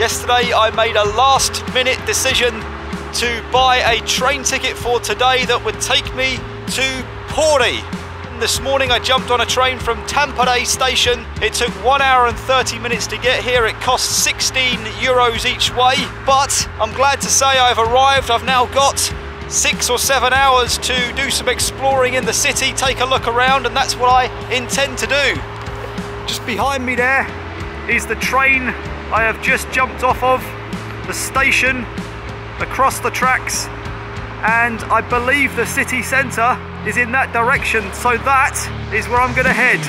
Yesterday I made a last-minute decision to buy a train ticket for today that would take me to Pori. This morning I jumped on a train from Tampere station. It took 1 hour and 30 minutes to get here. It cost 16 euros each way, but I'm glad to say I've arrived. I've now got 6 or 7 hours to do some exploring in the city, take a look around, and that's what I intend to do. Just behind me there is the train I have just jumped off of, the station across the tracks, and I believe the city centre is in that direction, so that is where I'm going to head.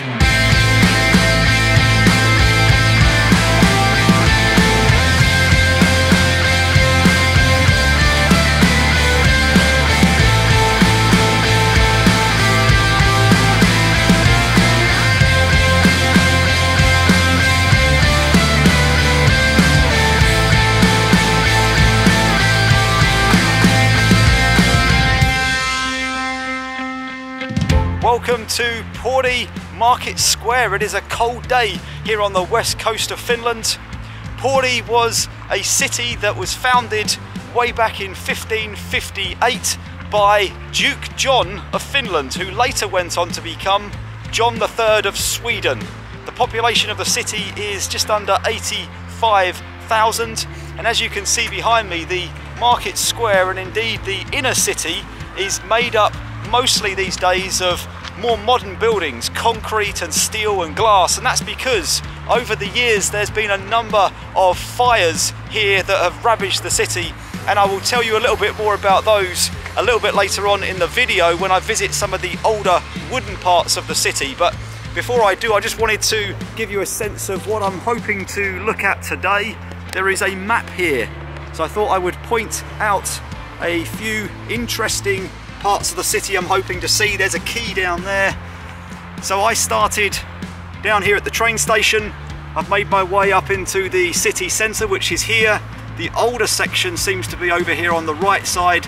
Welcome to Pori Market Square. It is a cold day here on the west coast of Finland. Pori was a city that was founded way back in 1558 by Duke John of Finland, who later went on to become John III of Sweden. The population of the city is just under 85,000, and as you can see behind me, the market square and indeed the inner city is made up mostly these days of more modern buildings, concrete and steel and glass, and that's because over the years there's been a number of fires here that have ravaged the city, and I will tell you a little bit more about those a little bit later on in the video when I visit some of the older wooden parts of the city. But before I do, I just wanted to give you a sense of what I'm hoping to look at today. There is a map here, so I thought I would point out a few interesting parts of the city I'm hoping to see. There's a key down there. So I started down here at the train station. I've made my way up into the city centre, which is here. The older section seems to be over here on the right side,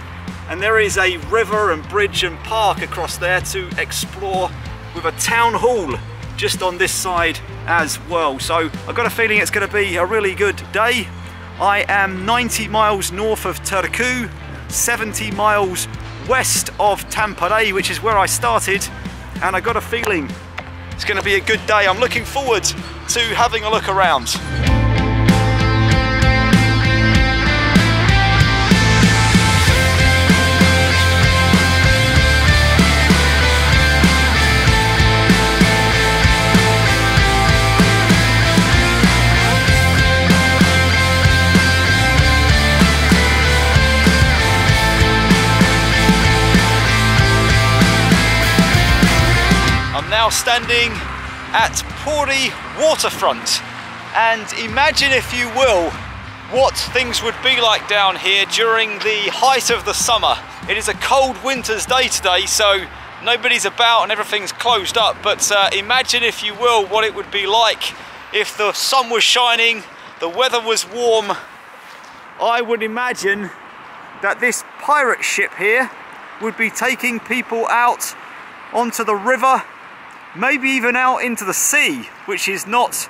and there is a river and bridge and park across there to explore, with a town hall just on this side as well. So I've got a feeling it's going to be a really good day. I am 90 miles north of Turku, 70 miles west of Tampere, which is where I started, and I got a feeling it's going to be a good day. I'm looking forward to having a look around. Now standing at Pori Waterfront, and imagine, if you will, what things would be like down here during the height of the summer. It is a cold winter's day today, so nobody's about and everything's closed up, but imagine, if you will, what it would be like if the sun was shining, the weather was warm. I would imagine that this pirate ship here would be taking people out onto the river, maybe even out into the sea, which is not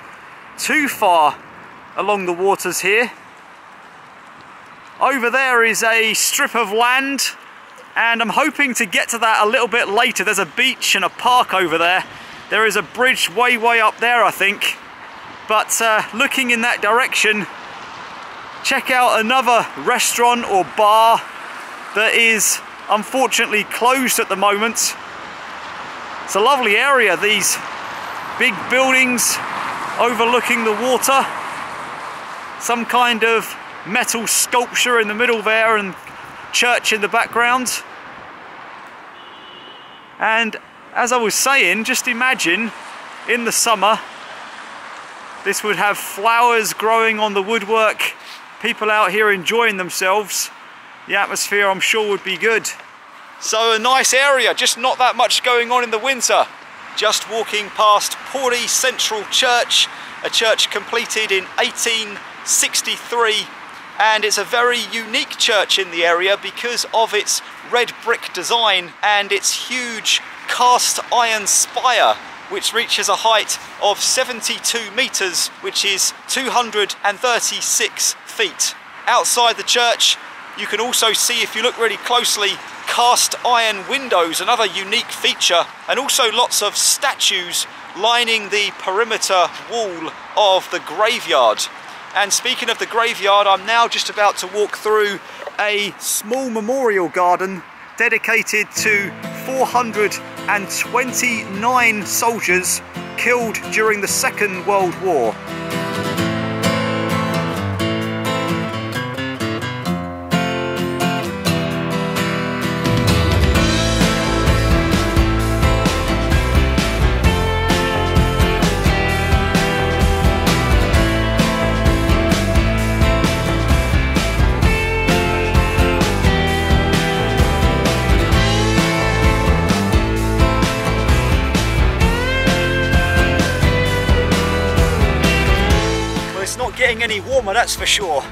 too far along the waters here. Over there is a strip of land, and I'm hoping to get to that a little bit later. There's a beach and a park over there. There is a bridge way up there, I think. But looking in that direction, check out another restaurant or bar that is unfortunately closed at the moment. It's a lovely area, these big buildings overlooking the water, some kind of metal sculpture in the middle there, and church in the background. And as I was saying, just imagine in the summer this would have flowers growing on the woodwork, people out here enjoying themselves. The atmosphere, I'm sure, would be good. So a nice area, just not that much going on in the winter. Just walking past Pori Central Church, a church completed in 1863, and it's a very unique church in the area because of its red brick design and its huge cast iron spire. which reaches a height of 72 metres, which is 236 feet. Outside the church, you can also see, if you look really closely, cast iron windows, another unique feature, and also lots of statues lining the perimeter wall of the graveyard. And speaking of the graveyard, I'm now just about to walk through a small memorial garden dedicated to 429 soldiers killed during the Second World War. Getting any warmer, that's for sure.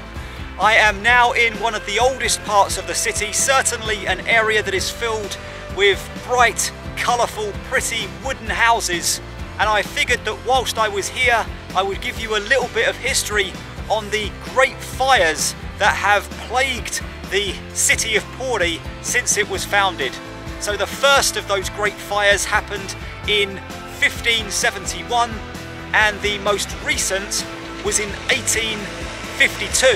I am now in one of the oldest parts of the city, certainly an area that is filled with bright, colourful, pretty wooden houses, and I figured that whilst I was here I would give you a little bit of history on the great fires that have plagued the city of Pori since it was founded. So the first of those great fires happened in 1571, and the most recent was in 1852.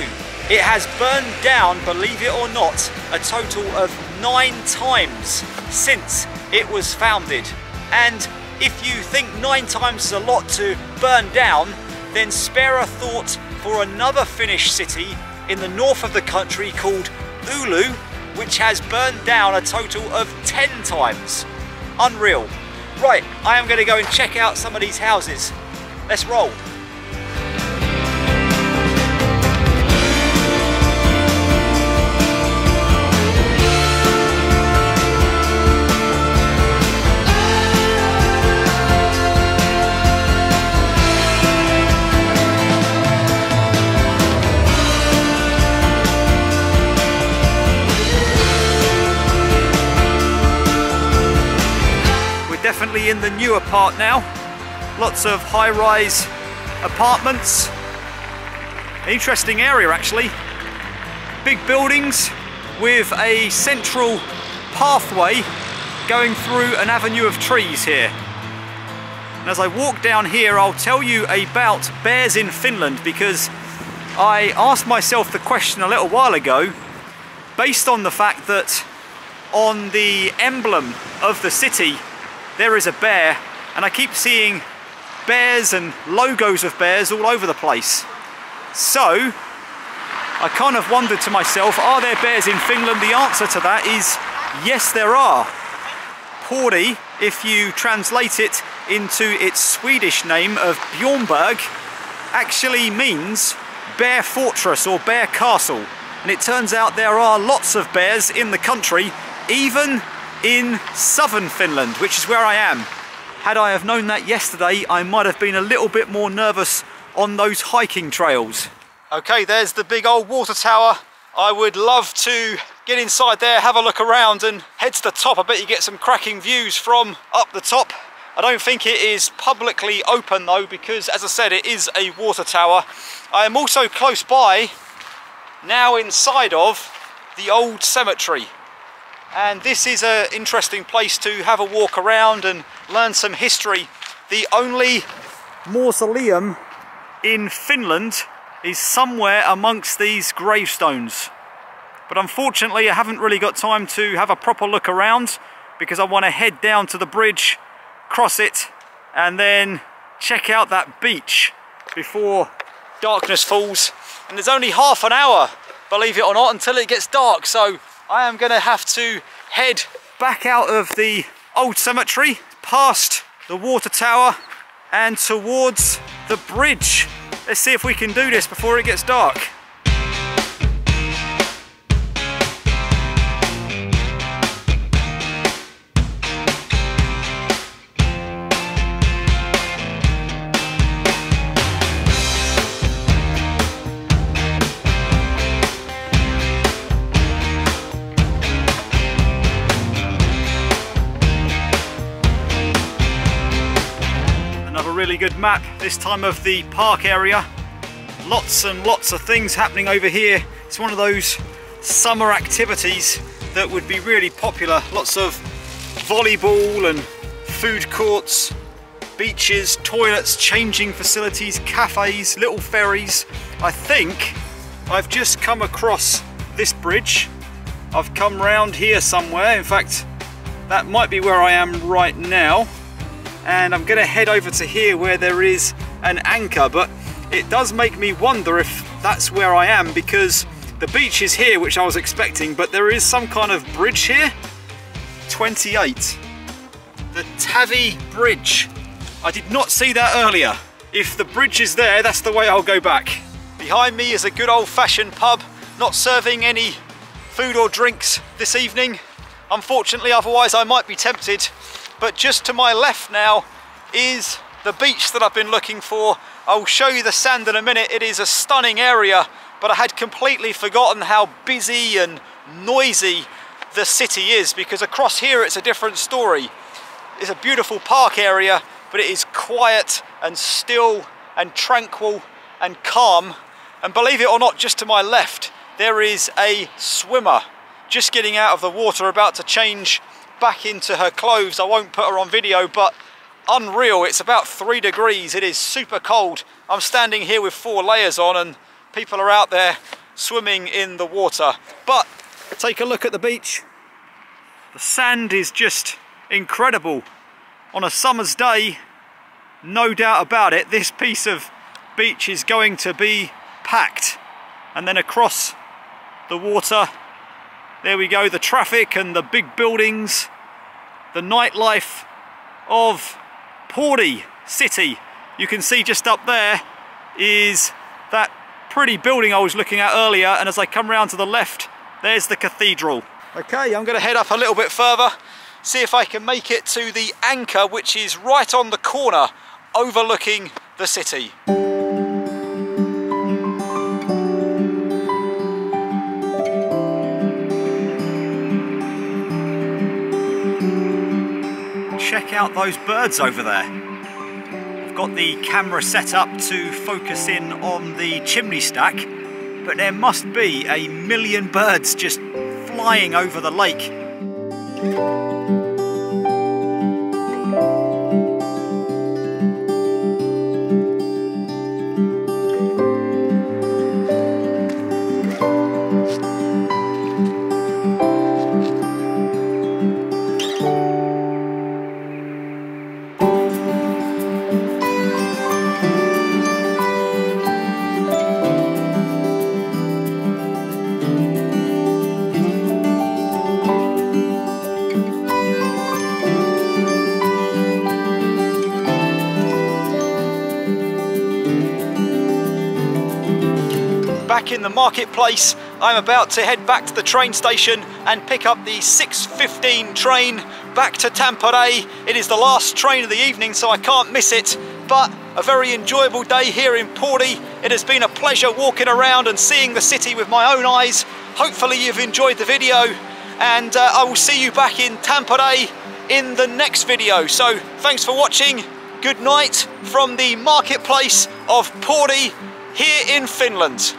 It has burned down, believe it or not, a total of 9 times since it was founded. And if you think 9 times is a lot to burn down, then spare a thought for another Finnish city in the north of the country called Oulu, which has burned down a total of 10 times. Unreal. Right, I am going to go and check out some of these houses. Let's roll. Definitely in the newer part now. Lots of high-rise apartments. Interesting area actually. Big buildings with a central pathway going through an avenue of trees here. And as I walk down here, I'll tell you about bears in Finland, because I asked myself the question a little while ago based on the fact that on the emblem of the city there is a bear, and I keep seeing bears and logos of bears all over the place. So I kind of wondered to myself, are there bears in Finland? The answer to that is yes, there are. Pori, if you translate it into its Swedish name of Björnberg, actually means bear fortress or bear castle. And it turns out there are lots of bears in the country, even in southern Finland, which is where I am. Had I have known that yesterday, I might have been a little bit more nervous on those hiking trails. Okay, there's the big old water tower. I would love to get inside there, have a look around and head to the top. I bet you get some cracking views from up the top. I don't think it is publicly open though, because as I said, it is a water tower. I am also close by, now inside of the old cemetery. And this is an interesting place to have a walk around and learn some history. The only mausoleum in Finland is somewhere amongst these gravestones. But unfortunately, I haven't really got time to have a proper look around, because I want to head down to the bridge, cross it, and then check out that beach before darkness falls. And there's only half an hour, believe it or not, until it gets dark. So I am going to have to head back out of the old cemetery, past the water tower and towards the bridge. Let's see if we can do this before it gets dark. really good map, this time of the park area. Lots and lots of things happening over here. It's one of those summer activities that would be really popular. Lots of volleyball and food courts, beaches, toilets, changing facilities, cafes, little ferries. I think I've just come across this bridge. I've come round here somewhere. In fact, that might be where I am right now. And I'm gonna head over to here where there is an anchor, but it does make me wonder if that's where I am, because the beach is here, which I was expecting, but there is some kind of bridge here. 28. The Tavi Bridge. I did not see that earlier. If the bridge is there, that's the way I'll go back. Behind me is a good old-fashioned pub, not serving any food or drinks this evening, unfortunately, otherwise I might be tempted. But just to my left now is the beach that I've been looking for. I'll show you the sand in a minute. It is a stunning area, but I had completely forgotten how busy and noisy the city is, because across here it's a different story. It's a beautiful park area, but it is quiet and still and tranquil and calm. And believe it or not, just to my left there is a swimmer just getting out of the water, about to change back into her clothes. I won't put her on video, but unreal. It's about 3 degrees. It is super cold. I'm standing here with 4 layers on and people are out there swimming in the water. But take a look at the beach. The sand is just incredible. On a summer's day, no doubt about it, this piece of beach is going to be packed. And then across the water, there we go, the traffic and the big buildings, the nightlife of Pori city. You can see just up there is that pretty building I was looking at earlier, and as I come round to the left, there's the cathedral. Okay, I'm going to head up a little bit further, see if I can make it to the anchor, which is right on the corner overlooking the city. Check out those birds over there. I've got the camera set up to focus in on the chimney stack, but there must be a million birds just flying over the lake. Back in the marketplace, I'm about to head back to the train station and pick up the 6:15 train back to Tampere. It is the last train of the evening, so I can't miss it, but a very enjoyable day here in Pori. It has been a pleasure walking around and seeing the city with my own eyes. Hopefully you've enjoyed the video, and I will see you back in Tampere in the next video. So thanks for watching. Good night from the marketplace of Pori here in Finland.